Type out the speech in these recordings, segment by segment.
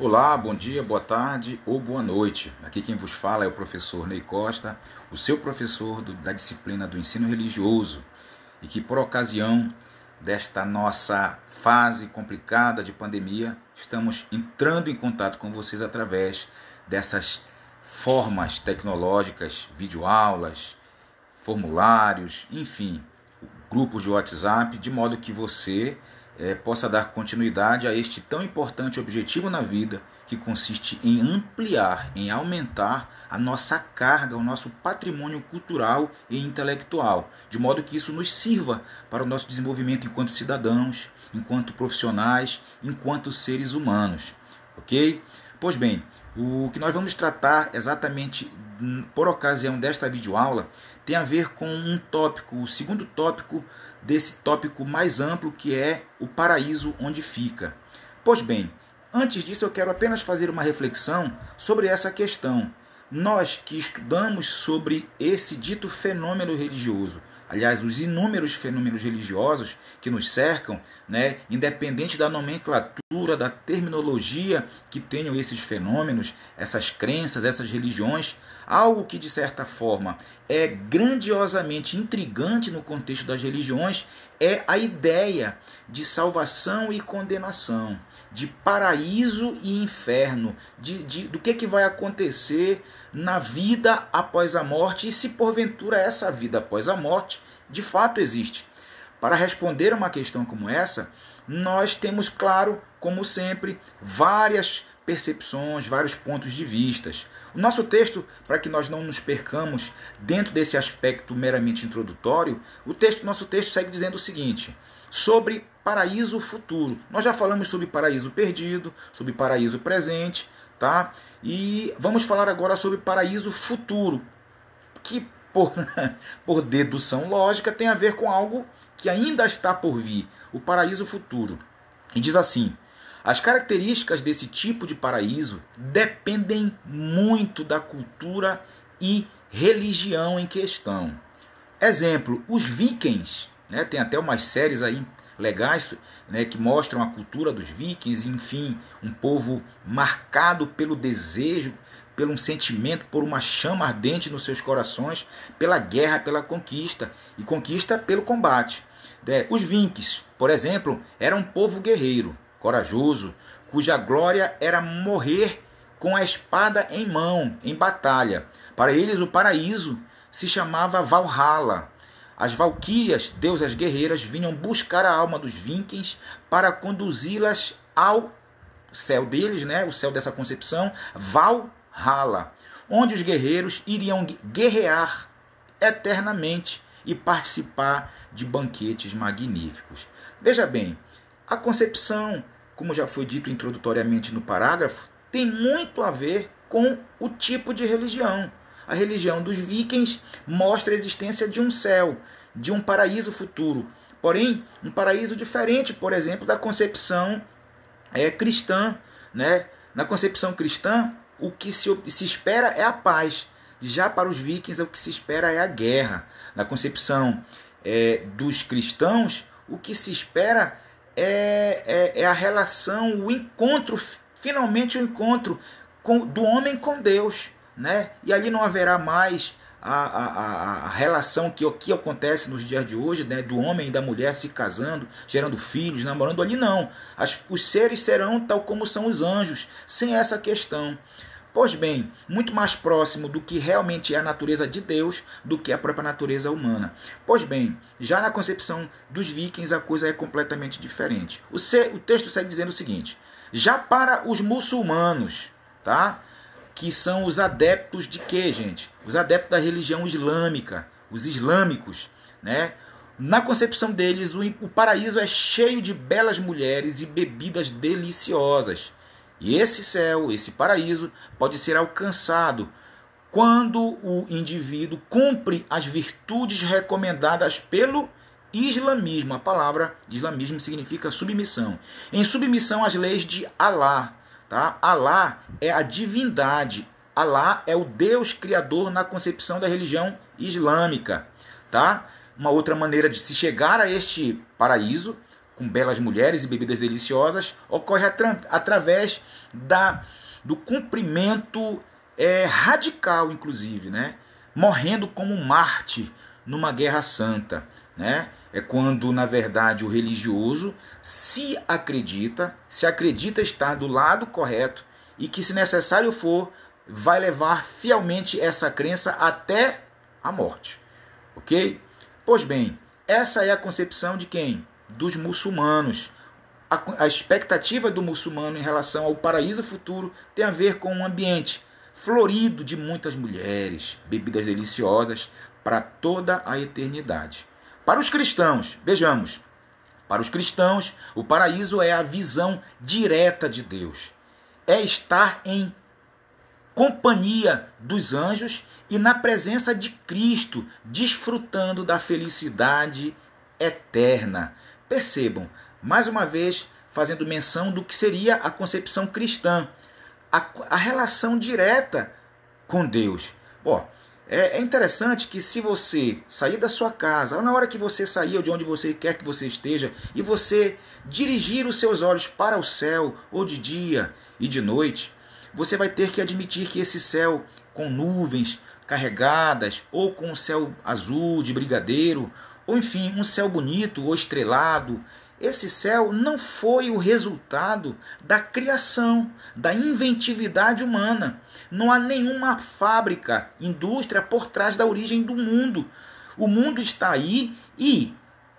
Olá, bom dia, boa tarde ou boa noite. Aqui quem vos fala é o professor Ney Costa, o seu professor da disciplina do ensino religioso, e que por ocasião desta nossa fase complicada de pandemia, estamos entrando em contato com vocês através dessas formas tecnológicas, videoaulas, formulários, enfim, grupos de WhatsApp, de modo que você possa dar continuidade a este tão importante objetivo na vida, que consiste em ampliar, em aumentar a nossa carga, o nosso patrimônio cultural e intelectual, de modo que isso nos sirva para o nosso desenvolvimento enquanto cidadãos, enquanto profissionais, enquanto seres humanos. Ok? Pois bem, o que nós vamos tratar exatamente por ocasião desta videoaula tem a ver com um tópico, o segundo tópico desse tópico mais amplo, que é o paraíso onde fica. Pois bem, antes disso eu quero apenas fazer uma reflexão sobre essa questão. Nós que estudamos sobre esse dito fenômeno religioso, aliás, os inúmeros fenômenos religiosos que nos cercam, independente da nomenclatura, da terminologia que tenham esses fenômenos, essas crenças, essas religiões, algo que de certa forma é grandiosamente intrigante no contexto das religiões é a ideia de salvação e condenação, de paraíso e inferno, do que vai acontecer na vida após a morte e se porventura essa vida após a morte de fato existe. Para responder a uma questão como essa, nós temos, claro, como sempre, várias percepções, vários pontos de vistas. O nosso texto, para que nós não nos percamos dentro desse aspecto meramente introdutório, nosso texto segue dizendo o seguinte: sobre paraíso futuro. Nós já falamos sobre paraíso perdido, sobre paraíso presente, tá? E vamos falar agora sobre paraíso futuro, que por dedução lógica tem a ver com algo que ainda está por vir, o paraíso futuro. E diz assim: as características desse tipo de paraíso dependem muito da cultura e religião em questão. Exemplo, os vikings, tem até umas séries aí legais, que mostram a cultura dos vikings, enfim, um povo marcado pelo desejo, pelo um sentimento, por uma chama ardente nos seus corações, pela guerra, pela conquista, e conquista pelo combate. Os vikings, por exemplo, eram um povo guerreiro, corajoso, cuja glória era morrer com a espada em mão, em batalha. Para eles, o paraíso se chamava Valhalla. As valquírias, deusas guerreiras, vinham buscar a alma dos vikings para conduzi-las ao céu deles, o céu dessa concepção, Valhalla, onde os guerreiros iriam guerrear eternamente e participar de banquetes magníficos. Veja bem, a concepção, como já foi dito introdutoriamente no parágrafo, tem muito a ver com o tipo de religião. A religião dos vikings mostra a existência de um céu, de um paraíso futuro. Porém, um paraíso diferente, por exemplo, da concepção cristã. Na concepção cristã, o que se espera é a paz. Já para os vikings, o que se espera é a guerra. Na concepção dos cristãos, o que se espera é a relação, o encontro, finalmente o encontro do homem com Deus. E ali não haverá mais a relação que acontece nos dias de hoje, do homem e da mulher se casando, gerando filhos, namorando. Ali não. Os seres serão tal como são os anjos, sem essa questão. Pois bem, muito mais próximo do que realmente é a natureza de Deus do que a própria natureza humana. Pois bem, já na concepção dos vikings a coisa é completamente diferente. O texto segue dizendo o seguinte: já para os muçulmanos, que são os adeptos de quê, gente? Os adeptos da religião islâmica, os islâmicos, Na concepção deles, o paraíso é cheio de belas mulheres e bebidas deliciosas. E esse céu, esse paraíso, pode ser alcançado quando o indivíduo cumpre as virtudes recomendadas pelo islamismo. A palavra islamismo significa submissão. Em submissão às leis de Alá. Alá é a divindade. Alá é o Deus criador na concepção da religião islâmica. Uma outra maneira de se chegar a este paraíso com belas mulheres e bebidas deliciosas, ocorre através do cumprimento radical, inclusive, né? Morrendo como um mártir numa guerra santa, né? É quando, na verdade, o religioso se acredita estar do lado correto e que, se necessário for, vai levar fielmente essa crença até a morte. Ok? Pois bem, essa é a concepção de quem? Dos muçulmanos. A expectativa do muçulmano em relação ao paraíso futuro tem a ver com um ambiente florido de muitas mulheres, bebidas deliciosas para toda a eternidade. Para os cristãos, vejamos, para os cristãos, o paraíso é a visão direta de Deus. É estar em companhia dos anjos e na presença de Cristo, desfrutando da felicidade eterna. Percebam, mais uma vez, fazendo menção do que seria a concepção cristã, a relação direta com Deus. Bom, é interessante que, se você sair da sua casa, ou na hora que você sair, ou de onde você quer que você esteja, e você dirigir os seus olhos para o céu, ou de dia e de noite, você vai ter que admitir que esse céu com nuvens carregadas, ou com um céu azul de brigadeiro, ou enfim, um céu bonito ou estrelado, esse céu não foi o resultado da criação, da inventividade humana. Não há nenhuma fábrica, indústria por trás da origem do mundo. O mundo está aí e,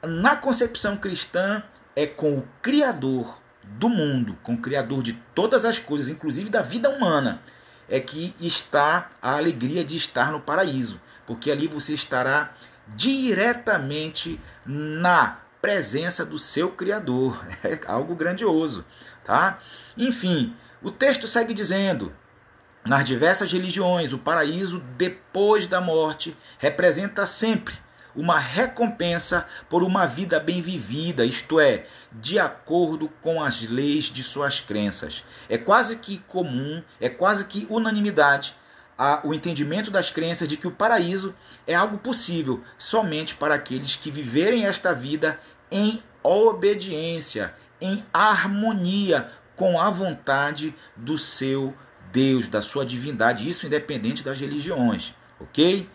na concepção cristã, é com o Criador do mundo, com o Criador de todas as coisas, inclusive da vida humana, é que está a alegria de estar no paraíso, porque ali você estará diretamente na presença do seu Criador. É algo grandioso, tá? Enfim, o texto segue dizendo: nas diversas religiões, o paraíso depois da morte representa sempre uma recompensa por uma vida bem vivida, isto é, de acordo com as leis de suas crenças. É quase que comum, é quase que unanimidade o entendimento das crenças de que o paraíso é algo possível somente para aqueles que viverem esta vida em obediência, em harmonia com a vontade do seu Deus, da sua divindade, isso independente das religiões, ok?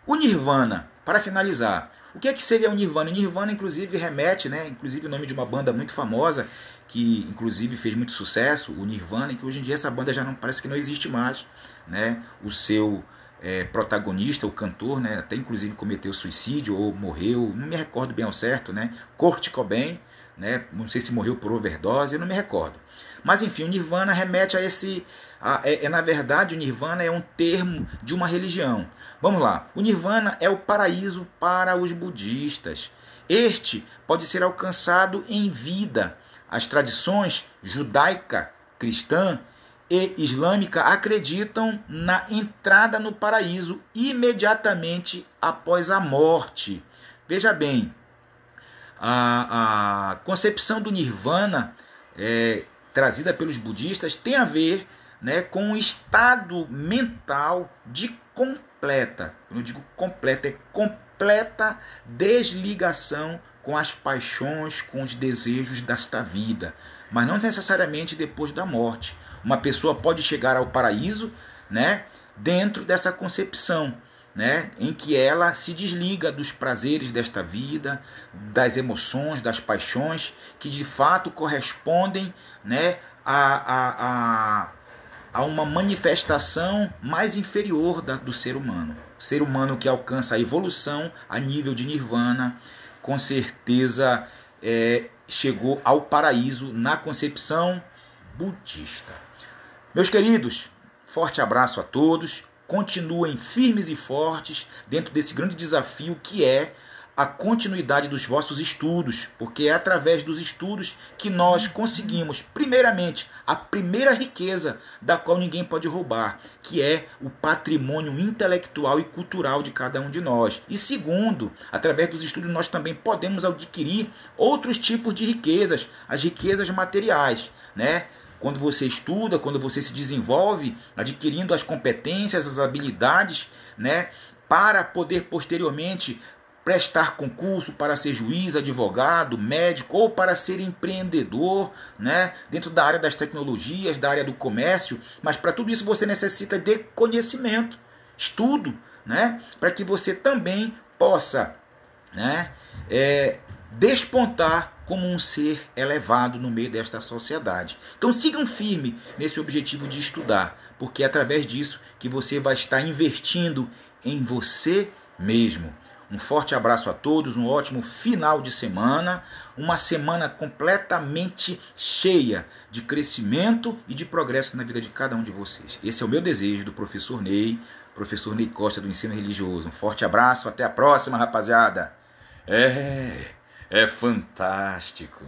O Nirvana, para finalizar, o que é que seria o Nirvana? O Nirvana, inclusive, remete, inclusive o nome de uma banda muito famosa, que inclusive fez muito sucesso, o Nirvana, e que hoje em dia essa banda já não parece que não existe mais, né? O seu protagonista, o cantor, até inclusive cometeu suicídio ou morreu, não me recordo bem ao certo, Kurt Cobain, não sei se morreu por overdose, eu não me recordo. Mas enfim, o Nirvana remete a esse... na verdade, o Nirvana é um termo de uma religião. Vamos lá. O Nirvana é o paraíso para os budistas. Este pode ser alcançado em vida. As tradições judaica, cristã e islâmica acreditam na entrada no paraíso imediatamente após a morte. Veja bem, a concepção do Nirvana trazida pelos budistas tem a ver com um estado mental de completa, eu não digo completa, é completa desligação com as paixões, com os desejos desta vida, mas não necessariamente depois da morte. Uma pessoa pode chegar ao paraíso, dentro dessa concepção, em que ela se desliga dos prazeres desta vida, das emoções, das paixões, que de fato correspondem a uma manifestação mais inferior do ser humano. O ser humano que alcança a evolução a nível de Nirvana, com certeza chegou ao paraíso na concepção budista. Meus queridos, forte abraço a todos. Continuem firmes e fortes dentro desse grande desafio que é a continuidade dos vossos estudos, porque é através dos estudos que nós conseguimos, primeiramente, a primeira riqueza da qual ninguém pode roubar, que é o patrimônio intelectual e cultural de cada um de nós. E segundo, através dos estudos nós também podemos adquirir outros tipos de riquezas, as riquezas materiais, Quando você estuda, quando você se desenvolve, adquirindo as competências, as habilidades, para poder posteriormente prestar concurso para ser juiz, advogado, médico ou para ser empreendedor, né? Dentro da área das tecnologias, da área do comércio. Mas para tudo isso você necessita de conhecimento, estudo, né? Para que você também possa, né, despontar como um ser elevado no meio desta sociedade. Então sigam firme nesse objetivo de estudar, porque é através disso que você vai estar investindo em você mesmo. Um forte abraço a todos, um ótimo final de semana, uma semana completamente cheia de crescimento e de progresso na vida de cada um de vocês. Esse é o meu desejo do professor Ney Costa do Ensino Religioso. Um forte abraço, até a próxima, rapaziada. É fantástico.